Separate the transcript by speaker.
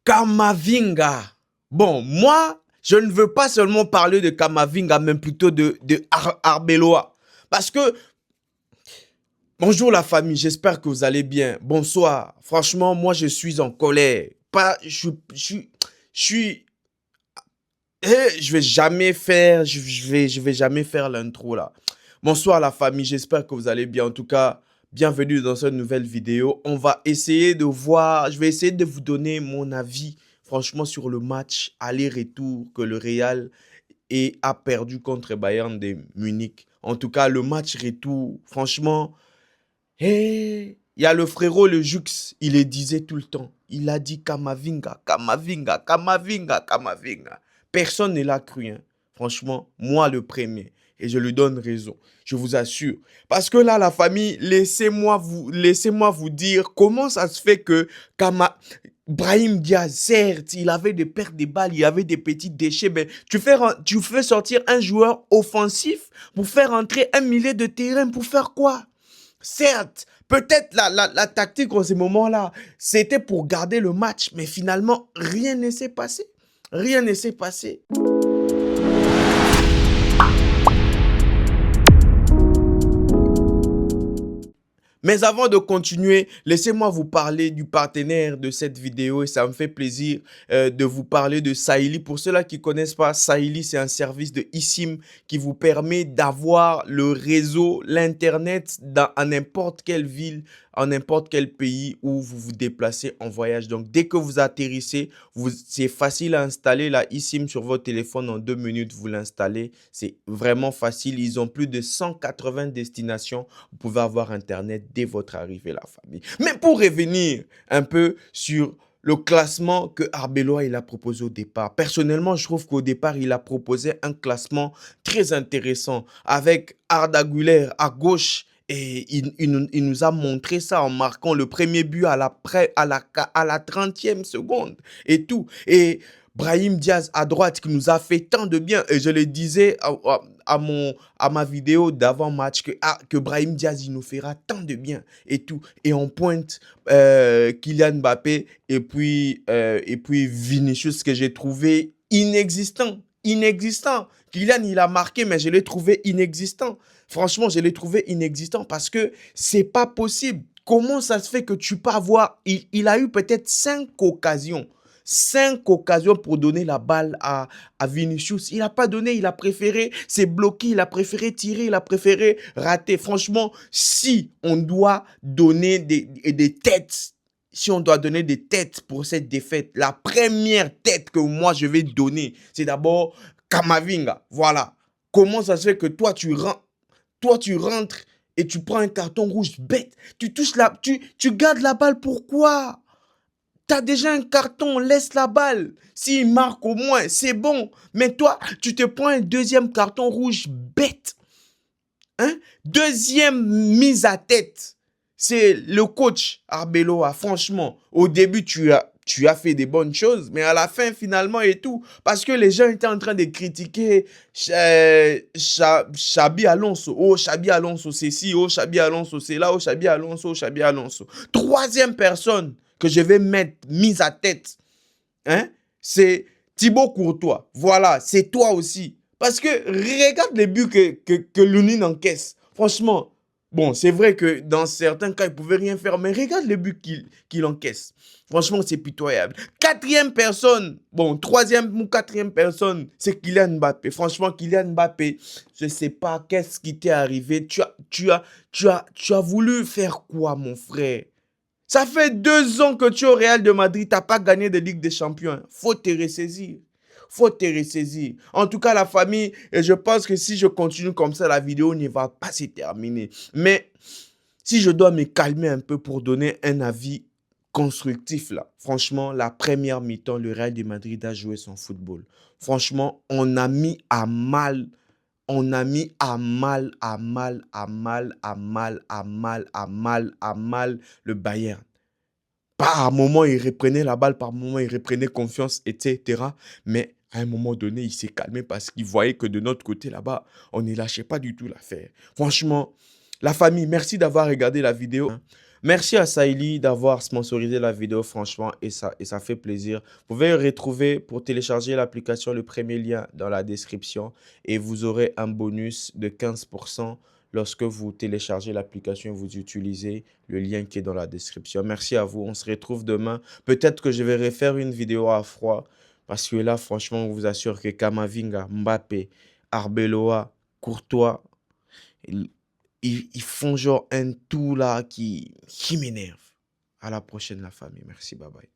Speaker 1: Kamavinga. Bon, moi, je ne veux pas seulement parler de Kamavinga, mais plutôt de Arbeloa. Parce que, bonjour la famille, j'espère que vous allez bien. Bonsoir. Franchement, moi, je suis en colère. Pas, je suis, je vais jamais faire, je vais jamais faire l'intro là. Bonsoir la famille, j'espère que vous allez bien. En tout cas, bienvenue dans cette nouvelle vidéo. On va essayer de voir, je vais essayer de vous donner mon avis, franchement, sur le match aller-retour que le Real a perdu contre Bayern de Munich. En tout cas, le match retour, franchement, il y a le frérot, le Jux, il le disait tout le temps. Il a dit Kamavinga, Kamavinga, Kamavinga, Kamavinga. Personne ne l'a cru, hein. Franchement, moi le premier. Et je lui donne raison, je vous assure. Parce que là, la famille, laissez-moi vous dire comment ça se fait que Brahim Diaz, certes, il avait des pertes de balles, il avait des petits déchets, mais tu fais sortir un joueur offensif pour faire entrer un milieu de terrain pour faire quoi? Certes, peut-être la tactique en ce moment-là, c'était pour garder le match, mais finalement, rien ne s'est passé. Rien ne s'est passé. Mais avant de continuer, laissez-moi vous parler du partenaire de cette vidéo et ça me fait plaisir de vous parler de Saili. Pour ceux-là qui ne connaissent pas, Saili, c'est un service de eSIM qui vous permet d'avoir le réseau, l'Internet en n'importe quelle ville, en n'importe quel pays où vous vous déplacez en voyage. Donc, dès que vous atterrissez, c'est facile à installer la eSIM sur votre téléphone. En 2 minutes, vous l'installez. C'est vraiment facile. Ils ont plus de 180 destinations. Vous pouvez avoir Internet dès votre arrivée, la famille. Mais pour revenir un peu sur le classement que Arbeloa il a proposé au départ. Personnellement, je trouve qu'au départ, il a proposé un classement très intéressant avec Arda Güler à gauche. Et il nous a montré ça en marquant le premier but à la 30e seconde et tout. Et Brahim Diaz à droite qui nous a fait tant de bien. Et je le disais à ma vidéo d'avant-match que Brahim Diaz il nous fera tant de bien et tout. Et on pointe Kylian Mbappé et puis Vinicius que j'ai trouvé inexistant. Inexistant. Kylian, il a marqué, mais je l'ai trouvé inexistant. Franchement, je l'ai trouvé inexistant parce que c'est pas possible. Comment ça se fait que tu peux avoir... Il a eu peut-être 5 occasions. 5 occasions pour donner la balle à Vinicius. Il n'a pas donné, il a préféré se bloquer, il a préféré tirer, il a préféré rater. Franchement, si on doit donner des têtes, si on doit donner des têtes pour cette défaite, la première tête que moi je vais donner, c'est d'abord Kamavinga. Voilà. Comment ça se fait que toi tu rentres et tu prends un carton rouge bête. Tu gardes la balle, pourquoi? T'as déjà un carton, laisse la balle. S'il marque au moins, c'est bon. Mais toi, tu te prends un deuxième carton rouge bête. Hein? Deuxième mise à tête. C'est le coach Arbeloa. Franchement, au début, tu as fait des bonnes choses, mais à la fin, finalement, et tout. Parce que les gens étaient en train de critiquer Xabi Alonso. Oh, Xabi Alonso, c'est ci. Oh, Xabi Alonso, c'est là. Oh, Xabi Alonso, oh, Xabi Alonso. Troisième personne que je vais mettre mise à tête, hein, c'est Thibaut Courtois. Voilà, c'est toi aussi. Parce que regarde les buts que Lunin encaisse. Franchement, bon, c'est vrai que dans certains cas, il ne pouvait rien faire, mais regarde les buts qu'il encaisse. Franchement, c'est pitoyable. Quatrième personne, bon, troisième ou quatrième personne, c'est Kylian Mbappé. Franchement, Kylian Mbappé, je ne sais pas qu'est-ce qui t'est arrivé. Tu as voulu faire quoi, mon frère? Ça fait 2 ans que tu es au Real de Madrid, tu n'as pas gagné de Ligue des Champions. Faut te ressaisir. Faut te ressaisir. En tout cas, la famille, et je pense que si je continue comme ça, la vidéo ne va pas se terminer. Mais si je dois me calmer un peu pour donner un avis constructif, là, franchement, la première mi-temps, le Real de Madrid a joué son football. Franchement, on a mis à mal le Bayern. Par moment, il reprenait la balle, par moment, il reprenait confiance, etc. Mais à un moment donné, il s'est calmé parce qu'il voyait que de notre côté, là-bas, on ne lâchait pas du tout l'affaire. Franchement, la famille, merci d'avoir regardé la vidéo. Merci à Saïli d'avoir sponsorisé la vidéo, franchement, et ça fait plaisir. Vous pouvez retrouver pour télécharger l'application le premier lien dans la description et vous aurez un bonus de 15% lorsque vous téléchargez l'application et vous utilisez le lien qui est dans la description. Merci à vous. On se retrouve demain. Peut-être que je vais refaire une vidéo à froid parce que là, franchement, on vous assure que Kamavinga, Mbappé, Arbeloa, Courtois, ils font genre un tout là qui m'énerve. À la prochaine, la famille. Merci, bye bye.